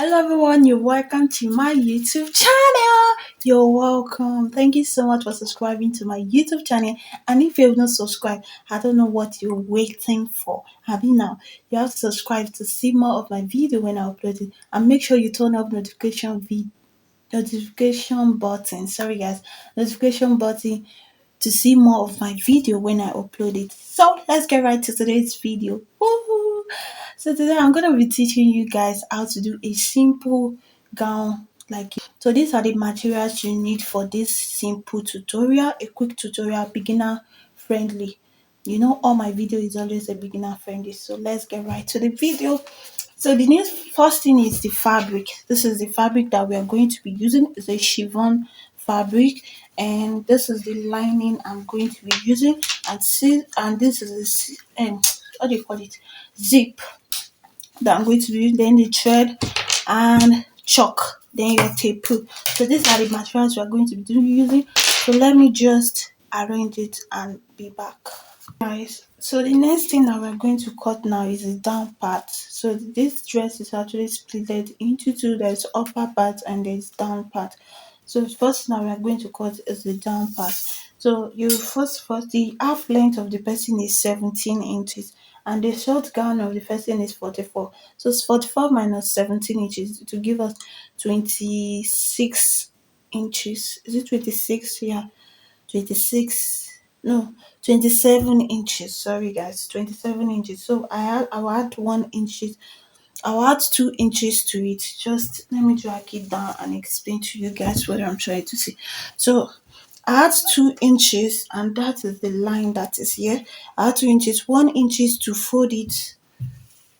Hello everyone, you're welcome to my YouTube channel. You're welcome. Thank you so much for subscribing to my YouTube channel. And if you have not subscribed, I don't know what you're waiting for. Have you now? You have to subscribe to see more of my video when I upload it. And make sure you turn up notification button. Sorry guys, notification button to see more of my video when I upload it. So let's get right to today's video. Woohoo! So today I'm gonna be teaching you guys how to do a simple gown so these are the materials you need for this simple tutorial, a quick tutorial, beginner friendly. You know all my video is always a beginner friendly, so let's get right to the video. So the next first thing is the fabric. This is the fabric that we are going to be using. It's a chiffon fabric, and this is the lining I'm going to be using. And this is what do you call it? Zip that I'm going to be using. Then the thread and chalk. Then your tape. So these are the materials we are going to be using. So let me just arrange it and be back. Guys, so the next thing that we're going to cut now is the down part. So this dress is actually split into two. There's upper part and there's down part. So the first thing that we are going to cut is the down part. So you first the half length of the person is 17 inches and the short gown of the person is 44. So it's 44 minus 17 inches to give us 26 inches. Is it 26? Yeah, 26, no, 27 inches. Sorry guys, 27 inches. So I'll add 1 inches. I'll add 2 inches to it. Just let me drag it down and explain to you guys what I'm trying to say. So I add 2 inches, and that is the line that is here. I add 2 inches, 1 inches to fold it,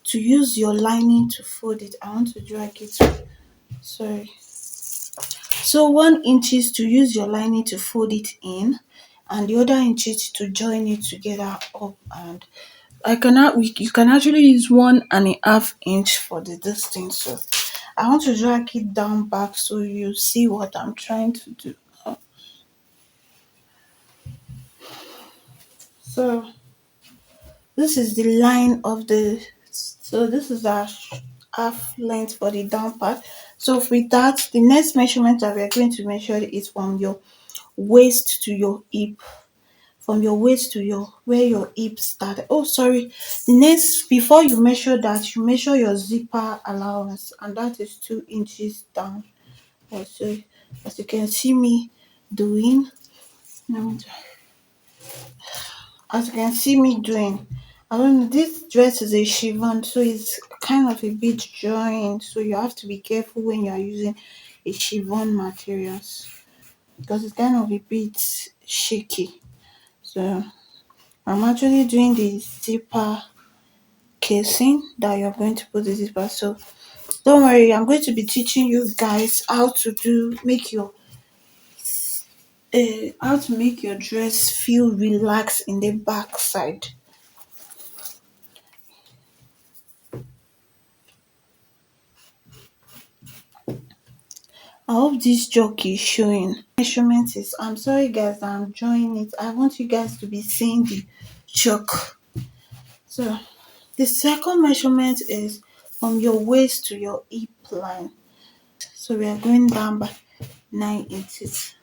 to use your lining to fold it. I want to drag it. Sorry. So 1 inches to use your lining to fold it in, and the other inches to join it together up. And you can actually use 1.5 inch for the distance. So I want to drag it down back so you see what I'm trying to do. So this is the line of the, so this is our half length for the down part. So with that, the next measurement that we are going to measure is from your waist to your hip, from your waist to your where your hip started. Oh, sorry. The next, before you measure that, you measure your zipper allowance, and that is 2 inches down. So as you can see me doing, let me try. As you can see me doing, I don't know, this dress is a chiffon, so it's kind of a bit joined. So you have to be careful when you are using a chiffon materials because it's kind of a bit shaky. So I'm actually doing the zipper casing that you're going to put the zipper. So don't worry, I'm going to be teaching you guys how to make your dress feel relaxed in the back side. I hope this jockey is showing. Measurement is, I'm sorry guys, I'm drawing it. I want you guys to be seeing the chalk. So the second measurement is from your waist to your hip line. So we are going down by 9 inches.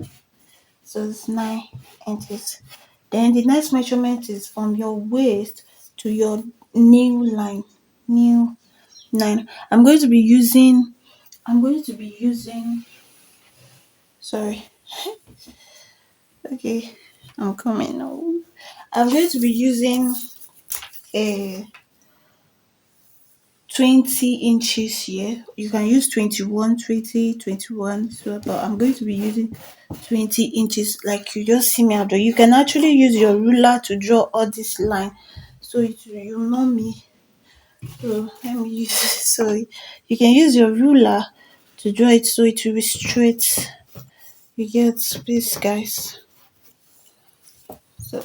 So it's 9 inches. Then the next measurement is from your waist to your nail line. Nail line. I'm going to be using sorry. Okay, I'm coming now. I'm going to be using a 20 inches here. You can use 21, 20, 21. So, but I'm going to be using 20 inches like you just see me out there. You can actually use your ruler to draw all this line. So you know me. So let me use so you can use your ruler to draw it so it will be straight. You get this guys. So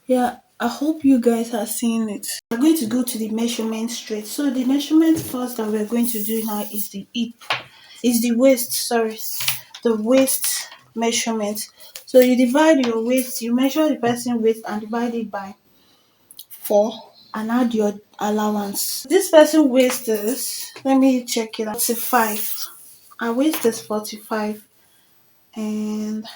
yeah, I hope you guys are seeing it. We're going to go to the measurement straight. So the measurement first that we're going to do now is the hip, is the waist, sorry, the waist measurement. So you divide your waist, you measure the person waist and divide it by 4, and add your allowance. This person weighs this. Let me check it out. 45. I weight this 45, and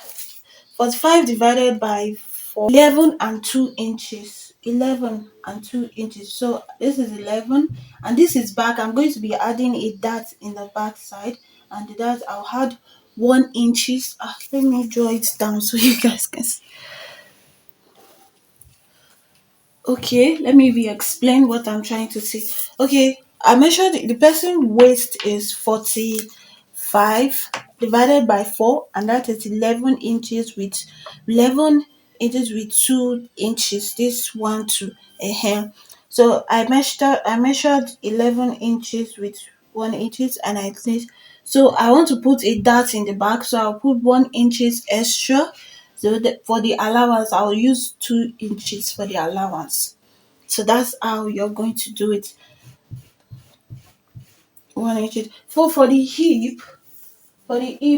45 divided by 4, 11 and 2 inches. 11 and 2 inches. So this is 11, and this is back. I'm going to be adding a dart in the back side, and the dart I'll add 1 inches. Let me draw it down so you guys can see. Okay, let me re-explain what I'm trying to say. Okay, I measured the person waist is 45 divided by 4, and that is 11 inches with 11 inches with 2 inches. This one, two, so I measured 11 inches with 1 inches, and I think so. I want to put a dart in the back, so I'll put 1 inches extra. So for the allowance, I'll use 2 inches for the allowance. So that's how you're going to do it. 1 inch. For the hip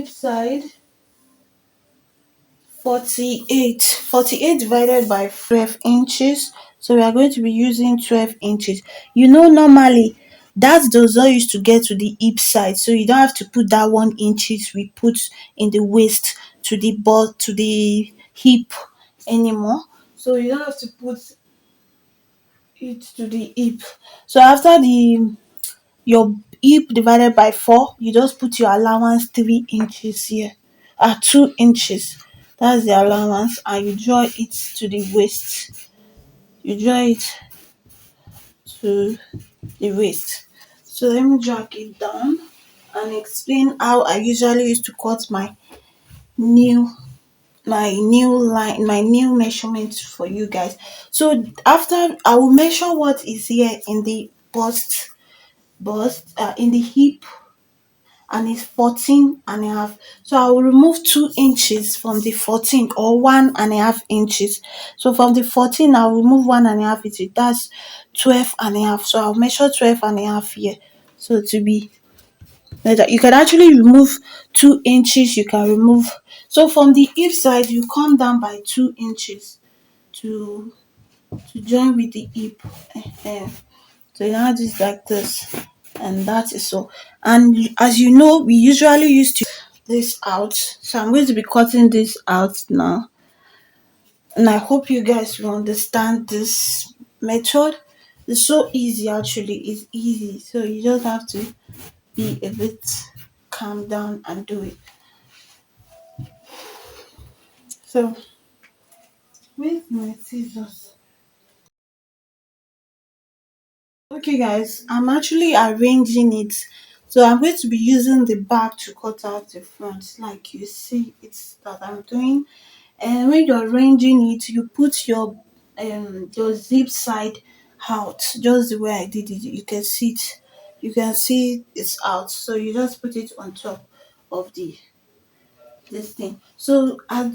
side, 48 divided by 12 inches. So we are going to be using 12 inches. Normally that does not used to get to the hip side, so you don't have to put that 1 inches we put in the waist to the butt to the hip anymore. So you don't have to put it to the hip. So after the your hip divided by 4, you just put your allowance 3 inches here. 2 inches. That's the allowance, and you draw it to the waist. You draw it to the waist. So let me drag it down and explain how I usually used to cut new my new measurement for you guys. So after I will measure what is here in the in the hip, and it's 14 and a half. So I will remove 2 inches from the 14, or 1.5 inches. So from the 14, I'll remove 1.5 inches. That's 12 and a half. So I'll measure 12 and a half here. So to be better, you can actually remove 2 inches. You can remove, so from the hip side, you come down by 2 inches to join with the hip. Ehen. So you now do it like this, and that is all. And as you know, we usually used to this out, so I'm going to be cutting this out now, and I hope you guys will understand this method. It's so easy, actually. It's easy, so you just have to be a bit calm down and do it. So with my scissors. Okay, guys, I'm actually arranging it. So I'm going to be using the back to cut out the front, like you see it's that I'm doing. And when you're arranging it, you put your zip side out, just the way I did it. You can see it. You can see it's out. So you just put it on top of this thing. So I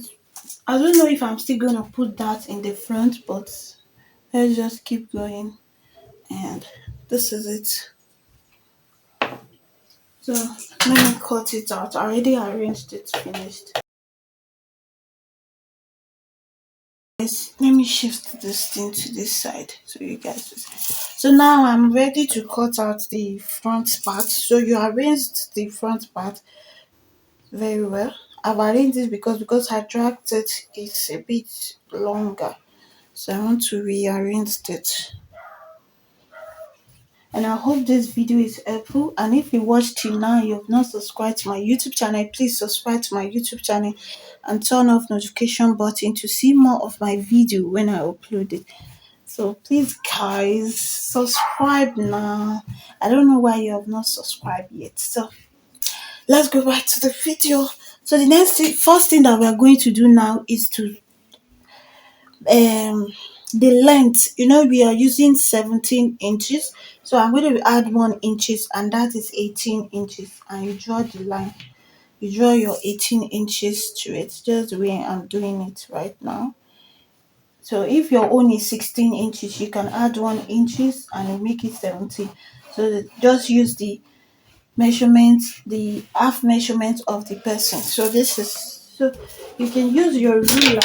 don't know if I'm still gonna put that in the front, but let's just keep going. And this is it. So let me cut it out. I already arranged it, finished. Yes, let me shift this thing to this side so you guys will see. So now I'm ready to cut out the front part. So you arranged the front part very well. I've arranged this because I dragged it, it's a bit longer. So I want to rearrange it. And I hope this video is helpful. And if you watched till now, you have not subscribed to my YouTube channel, please subscribe to my YouTube channel and turn off notification button to see more of my video when I upload it. So please, guys, subscribe now. I don't know why you have not subscribed yet. So let's go back to the video. So first thing that we are going to do now is to the length. We are using 17 inches, so I'm going to add 1 inches, and that is 18 inches. And you draw the line. You draw your 18 inches to it, just the way I'm doing it right now. So if your own is 16 inches, you can add 1 inches and you make it 17. So just use the measurement, the half measurement of the person. So this is, so you can use your ruler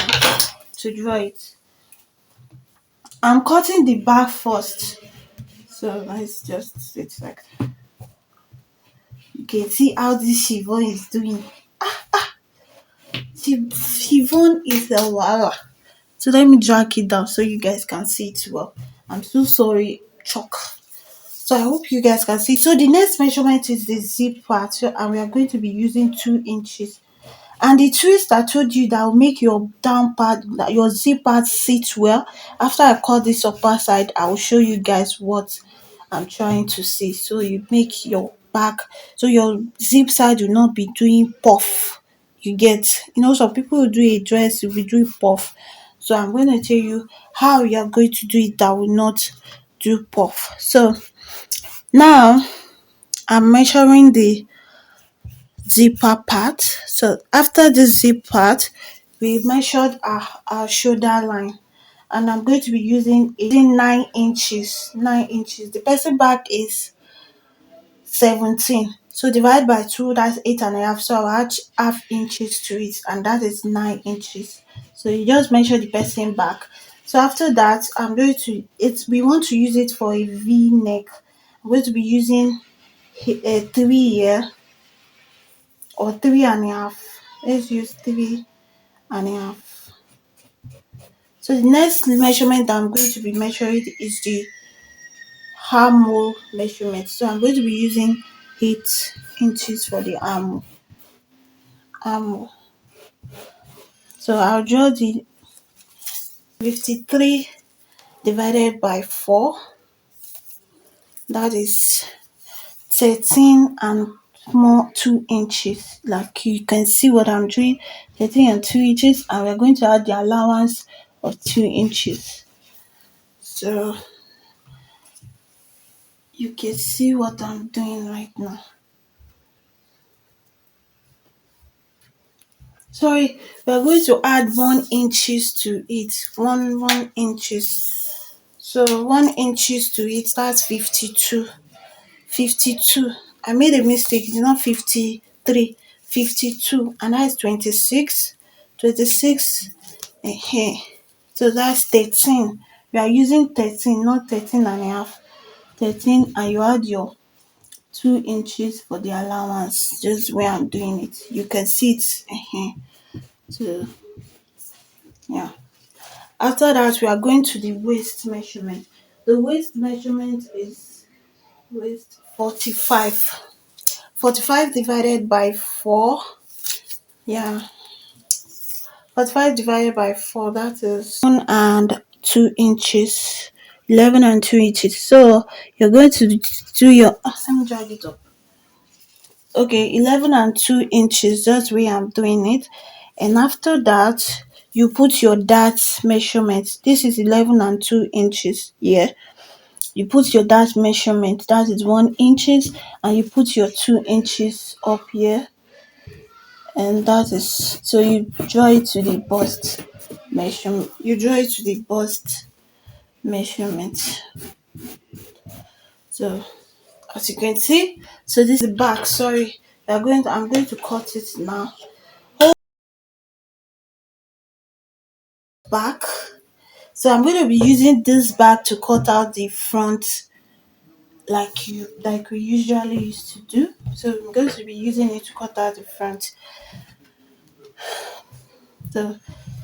to draw it. I'm cutting the back first. So let's just sit like, you can see how this chiffon is doing. Chiffon is a wala. So let me drag it down so you guys can see it well. I'm so sorry, chalk. So I hope you guys can see. So the next measurement is the zip part. So, and we are going to be using 2 inches. And the twist I told you that will make your down part, that your zip part sit well. After I cut this upper side, I will show you guys what I'm trying to say. So you make your back, so your zip side will not be doing puff. You get, some people will do a dress, will be doing puff. So I'm going to tell you how you are going to do it that will not do puff. So now I'm measuring the zipper part. So after the zip part, we measured our shoulder line, and I'm going to be using 9 inches. 9 inches. The person back is 17. So divide by 2, that's 8.5. So I'll add half inches to it, and that is 9 inches. So you just measure the person back. So after that, I'm going to we want to use it for a V neck. I'm going to be using a 3 here, or 3.5. Let's use 3.5. So the next measurement that I'm going to be measuring is the armhole measurement. So I'm going to be using 8 inches for the armhole. So I'll draw the 53 divided by 4. That is 13 and more 2 inches. Like you can see what I'm doing, 13 and 2 inches, and we're going to add the allowance of 2 inches. So you can see what I'm doing right now. Sorry, we're going to add 1 inches to it. One inches. So 1 inches to it, that's 52. 52. I made a mistake, it's not 53. 52, and that's 26. 26. So that's 13. We are using 13, not 13.5. 13, and you add your 2 inches for the allowance. Just where I'm doing it, you can see it. So yeah. After that, we are going to the waist measurement. The waist measurement is waist 45. 45 divided by 4. Yeah. 45 divided by 4, that is 1 and 2 inches. 11 and 2 inches. So you're going to do your, let me drag it up. Okay, 11 and 2 inches, that's where I'm doing it. And after that, you put your dart measurement. This is 11 and 2 inches. Yeah, you put your dart measurement, that is 1 inches, and you put your 2 inches up here, and that is, so you draw it to the bust measurement. You draw it to the bust measurement. So as you can see, so this is the back. Sorry, I'm going to cut it now. Back. So I'm going to be using this back to cut out the front, like we usually used to do. So I'm going to be using it to cut out the front. So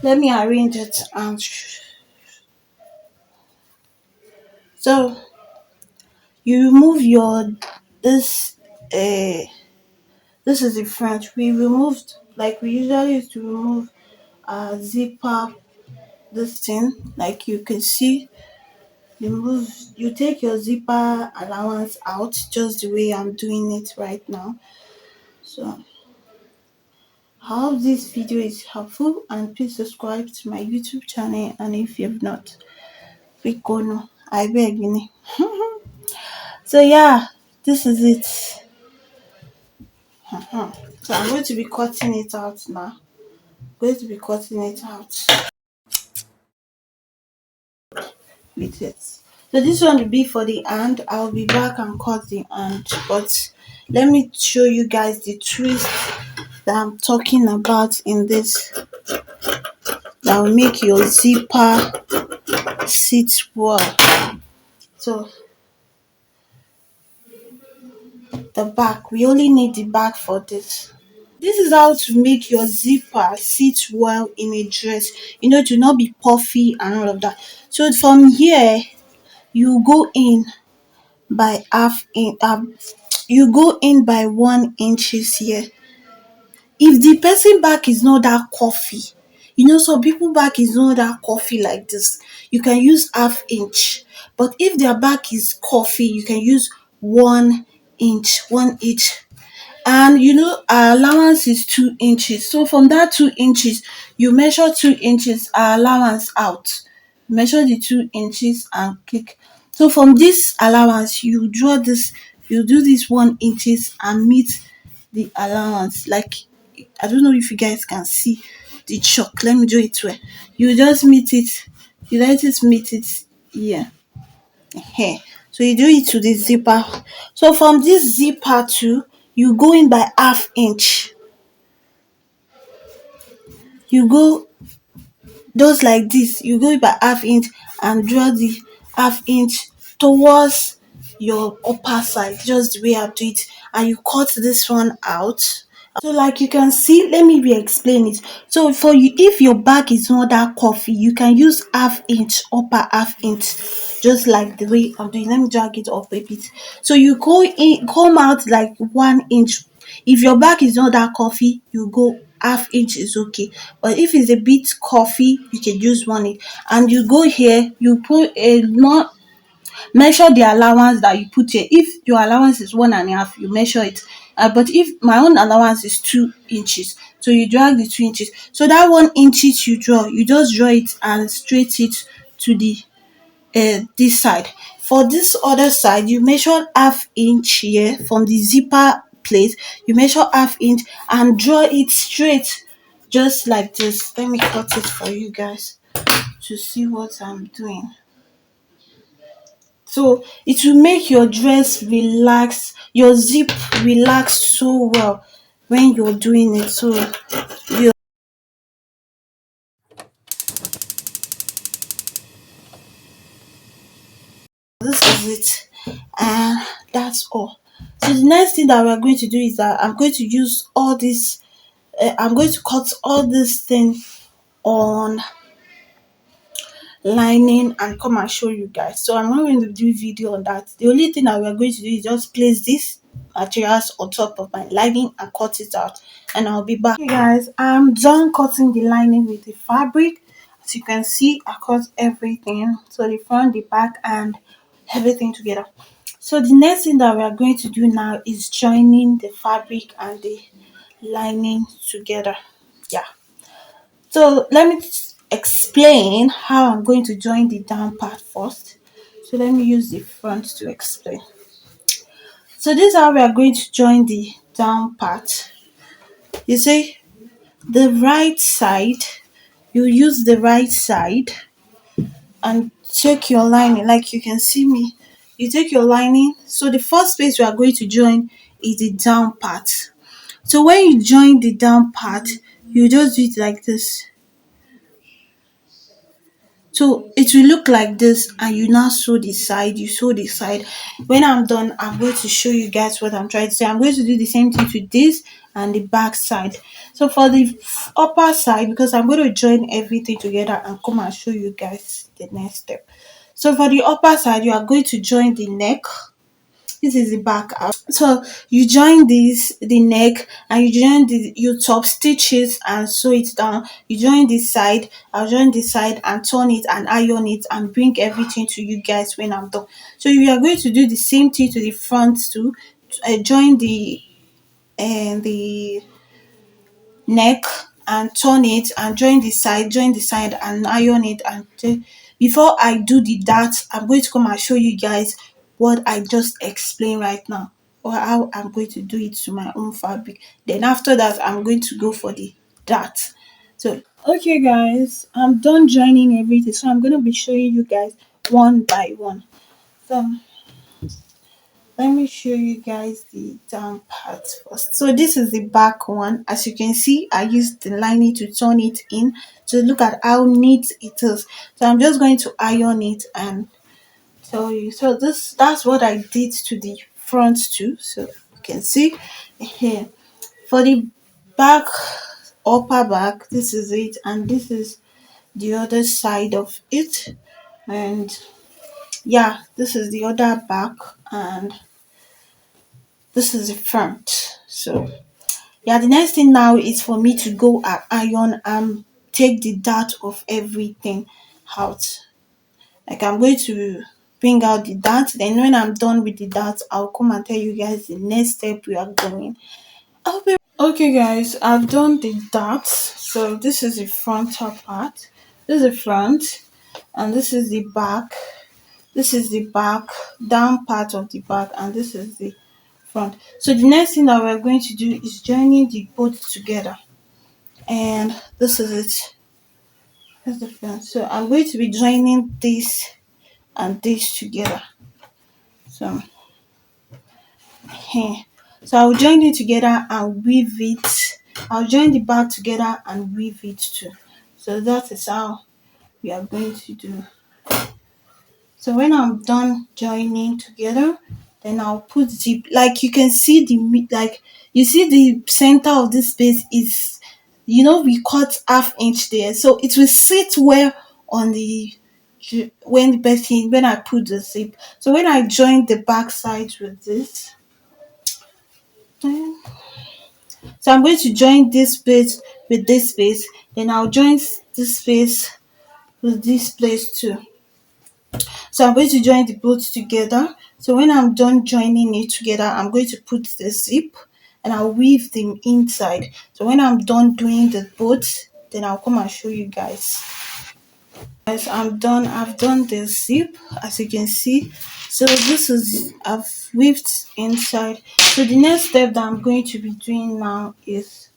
let me arrange it, and so you remove your this uh this is the front. We removed, like we usually used to remove zipper, this thing, like you can see. You take your zipper allowance out, just the way I'm doing it right now. So I hope this video is helpful, and please subscribe to my YouTube channel, and if you've not, we go no, I beg you. So yeah, this is it. So I'm going to be cutting it out now. Going to be cutting it out with it. So this one will be for the hand. I'll be back and cut the hand, but let me show you guys the twist that I'm talking about in this, that will make your zipper sits well. So the back, we only need the back for this. This is how to make your zipper sit well in a dress, to not be puffy and all of that. So from here, you go in by half in you go in by 1 inches here. If the person back is not that coffee, some people back is not that coffee like this, you can use half inch. But if their back is coffee, you can use 1 inch, 1 inch. And our allowance is 2 inches. So from that 2 inches, you measure 2 inches, our allowance out. Measure the 2 inches and click. So from this allowance, you do this 1 inches and meet the allowance. Like, I don't know if you guys can see the chalk. Let me do it where you just meet it. You let it meet it here. Here. So you do it to the zipper. So from this zipper to, you go in by half inch. You go just like this. You go in by half inch and draw the half inch towards your upper side, just the way I do it, and you cut this one out. So like you can see, let me re-explain it. So for you, if your back is not that coffee, you can use half inch, upper half inch, just like the way I'm doing. Let me drag it up a bit. So you go in, come out like 1 inch. If your back is not that coffee, you go half inch is okay. But if it's a bit coffee, you can use 1 inch. And you go here, you put a more, measure the allowance that you put here. If your allowance is 1.5, you measure it. But if my own allowance is 2 inches, so you drag the 2 inches. So that 1 inches you draw, you just draw it and straight it to the this side. For this other side, you measure half inch here from the zipper place. You measure half inch and draw it straight, just like this. Let me cut it for you guys to see what I'm doing. So it will make your dress relax, your zip relax so well when you're doing it. So you this is it, and that's all. So the next thing that we're going to do is that I'm going to use all this. I'm going to cut all this thing on lining and come and show you guys. So I'm not going to do video on that. The only thing that we're going to do is just place this materials on top of my lining and cut it out, and I'll be back. Hey guys, I'm done cutting the lining with the fabric. As you can see, I cut everything, so the front, the back, and everything together. So the next thing that we are going to do now is joining the fabric and the lining together. Yeah. So let me explain how I'm going to join the down part first. So let me use the front to explain. So this is how we are going to join the down part. You see, the right side, you use the right side and take your lining, like you can see me. You take your lining. So the first space we are going to join is the down part. So when you join the down part, you just do it like this. So it will look like this, and you now sew the side. You sew the side. When I'm done, I'm going to show you guys what I'm trying to say. I'm going to do the same thing to this and the back side. So for the upper side, because I'm going to join everything together and come and show you guys the next step. So for the upper side, you are going to join the neck. This is the back out. So you join the neck, and you join you top stitches and sew it down. You join this side, I'll join this side and turn it and iron it and bring everything to you guys when I'm done. So you are going to do the same thing to the front too. Join the neck and turn it and join the side and iron it. And before I do the dart, I'm going to come and show you guys what I just explained right now, or how I'm going to do it to my own fabric. Then after that, I'm going to go for the dart. So okay guys, I'm done joining everything, so I'm going to be showing you guys one by one. So let me show you guys the down part first. So this is the back one. As you can see, I used the lining to turn it in to look at how neat it is. So I'm just going to iron it and tell you. So that's what I did to the front too. So you can see here for the back, upper back, this is it, and this is the other side of it. And yeah, this is the other back, and this is the front. So yeah, the next thing now is for me to go and iron and take the dart of everything out. Like I'm going to bring out the dart. Then when I'm done with the dart, I'll come and tell you guys the next step we are going. Okay guys, I've done the dart. So this is the frontal part. This is the front, and this is the back. This is the back, down part of the back, and this is the front. So the next thing that we're going to do is joining the both together. And this is it. That's the front. So I'm going to be joining this and this together. So here. So I'll join it together and weave it. I'll join the back together and weave it too. So that is how we are going to do. So when I'm done joining together, then I'll put the, like you can see the like you see the center of this space is, we cut half inch there, so it will sit well on the when I put the zip. So when I join the back side with this, then so I'm going to join this space with this space, then I'll join this space with this place too. So I'm going to join the both together. So when I'm done joining it together, I'm going to put the zip and I'll weave them inside. So when I'm done doing the both, then I'll come and show you guys. Guys, I've done the zip, as you can see. So this is, I've weaved inside. So the next step that I'm going to be doing now is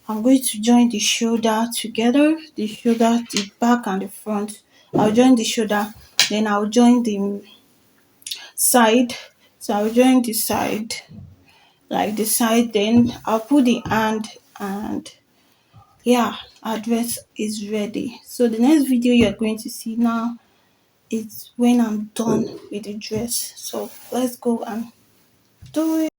I'm going to join the shoulder together, the shoulder, the back and the front. I'll join the shoulder, then I'll join the side. So I'll join the side, like the side, then I'll put the hand, and yeah, our dress is ready. So the next video you're going to see now is when I'm done with the dress. So let's go and do it.